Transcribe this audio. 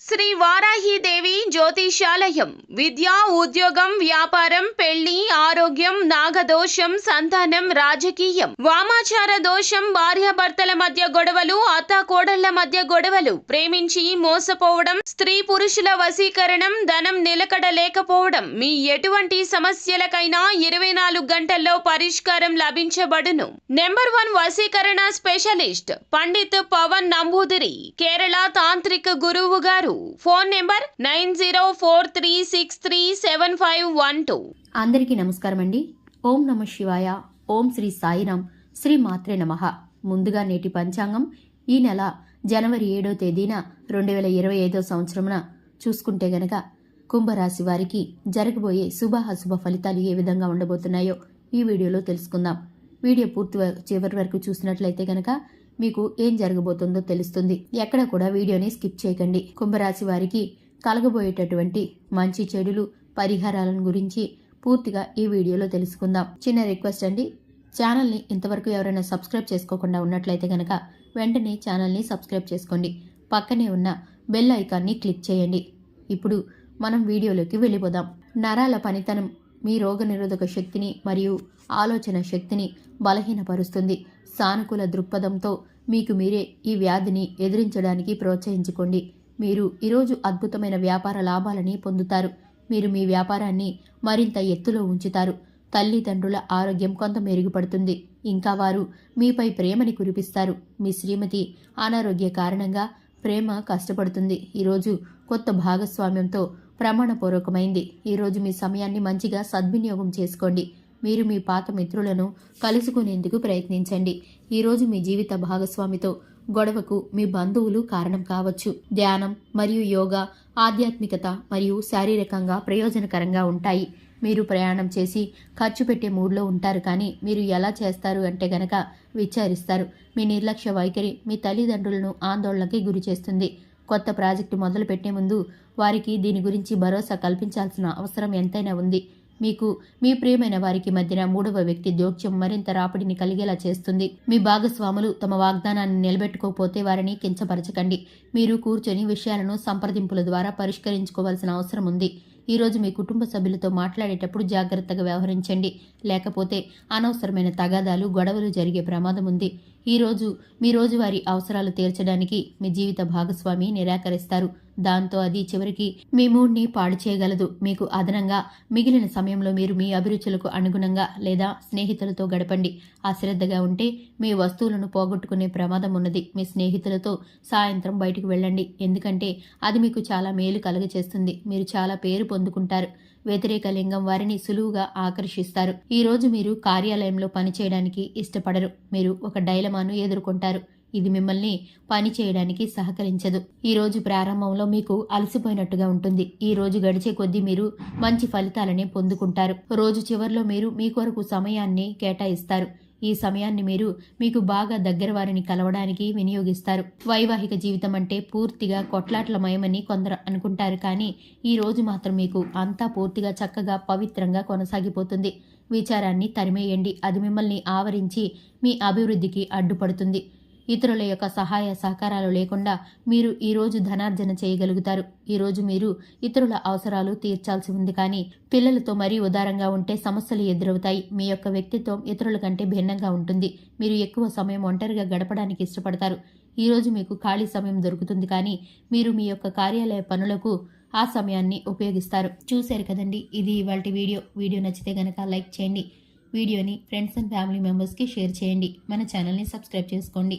శ్రీ వారాహిదేవి జ్యోతిషాలయం విద్య, ఉద్యోగం, వ్యాపారం, పెళ్లి, ఆరోగ్యం, నాగదోషం, సంతానం, రాజకీయం, వామాచార దోషం, భార్యాభర్తల మధ్య గొడవలు, అత్తాకోడళ్ల మధ్య గొడవలు, ప్రేమించి మోసపోవడం, స్త్రీ పురుషుల వశీకరణం, ధనం నిలకడ లేకపోవడం, మీ ఎటువంటి సమస్యలకైనా 24 గంటల్లో పరిష్కారం లభించబడును. నెంబర్ 1 వశీకరణ స్పెషలిస్ట్ పండిత్ పవన్ నంబూదిరి, కేరళ తాంత్రిక గురువు గారు. Phone number 9043637512. అందరికీ నమస్కారం అండి. ఓం నమ శివాయ. ఓం శ్రీ సాయిరాం. శ్రీ మాత్రే నమః. ముందుగా నేటి పంచాంగం ఈ నెల జనవరి 7వ తేదీన 2025వ సంవత్సరమున చూసుకుంటే గనక కుంభరాశి వారికి జరగబోయే శుభాశుభ ఫలితాలు ఏ విధంగా ఉండబోతున్నాయో ఈ వీడియోలో తెలుసుకుందాం. వీడియో చివరి వరకు చూసినట్లయితే గనక మీకు ఏం జరగబోతుందో తెలుస్తుంది. ఎక్కడ కూడా వీడియోని స్కిప్ చేయకండి. కుంభరాశి వారికి కలగబోయేటటువంటి మంచి చెడులు పరిహారాలను గురించి పూర్తిగా ఈ వీడియోలో తెలుసుకుందాం. చిన్న రిక్వెస్ట్ అండి, ఛానల్ని ఇంతవరకు ఎవరైనా సబ్స్క్రైబ్ చేసుకోకుండా ఉన్నట్లయితే గనక వెంటనే ఛానల్ని సబ్స్క్రైబ్ చేసుకోండి. పక్కనే ఉన్న బెల్ ఐకాన్ని క్లిక్ చేయండి. ఇప్పుడు మనం వీడియోలోకి వెళ్ళిపోదాం. నరాల పనితనం మీ రోగనిరోధక శక్తిని మరియు ఆలోచన శక్తిని బలహీనపరుస్తుంది. సానుకూల దృక్పథంతో మీకు మీరే ఈ వ్యాధిని ఎదిరించడానికి ప్రోత్సహించుకోండి. మీరు ఈరోజు అద్భుతమైన వ్యాపార లాభాలని పొందుతారు. మీరు మీ వ్యాపారాన్ని మరింత ఎత్తులో ఉంచుతారు. తల్లిదండ్రుల ఆరోగ్యం కొంత మెరుగుపడుతుంది. ఇంకా వారు మీపై ప్రేమని కురిపిస్తారు. మీ శ్రీమతి అనారోగ్య కారణంగా ప్రేమ కష్టపడుతుంది. ఈరోజు కొత్త భాగస్వామ్యంతో ప్రమాణపూర్వకమైంది. ఈరోజు మీ సమయాన్ని మంచిగా సద్వినియోగం చేసుకోండి. మీరు మీ పాత మిత్రులను కలుసుకునేందుకు ప్రయత్నించండి. ఈరోజు మీ జీవిత భాగస్వామితో గొడవకు మీ బంధువులు కారణం కావచ్చు. ధ్యానం మరియు యోగా ఆధ్యాత్మికత మరియు శారీరకంగా ప్రయోజనకరంగా ఉంటాయి. మీరు ప్రయాణం చేసి ఖర్చు పెట్టే మూడ్లో ఉంటారు, కానీ మీరు ఎలా చేస్తారు అంటే గనక విచారిస్తారు. మీ నిర్లక్ష్య వైఖరి మీ తల్లిదండ్రులను ఆందోళనకి గురి చేస్తుంది. కొత్త ప్రాజెక్టు మొదలు పెట్టే ముందు వారికి దీని గురించి భరోసా కల్పించాల్సిన అవసరం ఎంతైనా ఉంది. మీకు మీ ప్రియమైన వారికి మధ్యన మూడవ వ్యక్తి జోక్యం మరింత రాపిడిని కలిగేలా చేస్తుంది. మీ భాగస్వాములు తమ వాగ్దానాన్ని నిలబెట్టుకోకపోతే వారిని కించపరచకండి. మీరు కూర్చొని విషయాలను సంప్రదింపుల ద్వారా పరిష్కరించుకోవాల్సిన అవసరం ఉంది. ఈరోజు మీ కుటుంబ సభ్యులతో మాట్లాడేటప్పుడు జాగ్రత్తగా వ్యవహరించండి, లేకపోతే అనవసరమైన తగాదాలు గొడవలు జరిగే ప్రమాదం ఉంది. ఈరోజు మీ రోజువారీ అవసరాలు తీర్చడానికి మీ జీవిత భాగస్వామి నిరాకరిస్తారు. దాంతో అది చివరికి మీ మూడ్ని పాడు చేయగలదు. మీకు అదనంగా మిగిలిన సమయంలో మీరు మీ అభిరుచులకు అనుగుణంగా లేదా స్నేహితులతో గడపండి. అశ్రద్ధగా ఉంటే మీ వస్తువులను పోగొట్టుకునే ప్రమాదం ఉన్నది. మీ స్నేహితులతో సాయంత్రం బయటకు వెళ్ళండి, ఎందుకంటే అది మీకు చాలా మేలు కలుగచేస్తుంది. మీరు చాలా పేరు పొందుకుంటారు. వ్యతిరేక లింగం వారిని సులువుగా ఆకర్షిస్తారు. ఈ రోజు మీరు కార్యాలయంలో పనిచేయడానికి ఇష్టపడరు. మీరు ఒక డైలమాను ఎదుర్కొంటారు. ఇది మిమ్మల్ని పని చేయడానికి సహకరించదు. ఈ రోజు ప్రారంభంలో మీకు అలసిపోయినట్టుగా ఉంటుంది. ఈ రోజు గడిచే కొద్దీ మీరు మంచి ఫలితాలనే పొందుకుంటారు. రోజు చివరిలో మీరు మీ కొరకు సమయాన్ని కేటాయిస్తారు. ఈ సమయాన్ని మీరు మీకు బాగా దగ్గర వారిని కలవడానికి వినియోగిస్తారు. వైవాహిక జీవితం అంటే పూర్తిగా కొట్లాట్లమయమని కొందరు అనుకుంటారు, కానీ ఈ రోజు మాత్రం మీకు అంతా పూర్తిగా చక్కగా పవిత్రంగా కొనసాగిపోతుంది. విచారాన్ని తరిమేయండి, అది మిమ్మల్ని ఆవరించి మీ అభివృద్ధికి అడ్డుపడుతుంది. ఇతరుల యొక్క సహాయ సహకారాలు లేకుండా మీరు ఈరోజు ధనార్జన చేయగలుగుతారు. ఈరోజు మీరు ఇతరుల అవసరాలు తీర్చాల్సి ఉంది, కానీ పిల్లలతో మరీ ఉదారంగా ఉంటే సమస్యలు ఎదురవుతాయి. మీ యొక్క వ్యక్తిత్వం ఇతరుల కంటే భిన్నంగా ఉంటుంది. మీరు ఎక్కువ సమయం ఒంటరిగా గడపడానికి ఇష్టపడతారు. ఈరోజు మీకు ఖాళీ సమయం దొరుకుతుంది, కానీ మీరు మీ యొక్క కార్యాలయ పనులకు ఆ సమయాన్ని ఉపయోగిస్తారు. చూశారు కదండి, ఇది ఇవాల్టి వీడియో నచ్చితే గనక లైక్ చేయండి. వీడియోని ఫ్రెండ్స్ అండ్ ఫ్యామిలీ మెంబర్స్కి షేర్ చేయండి. మన ఛానల్ని సబ్స్క్రైబ్ చేసుకోండి.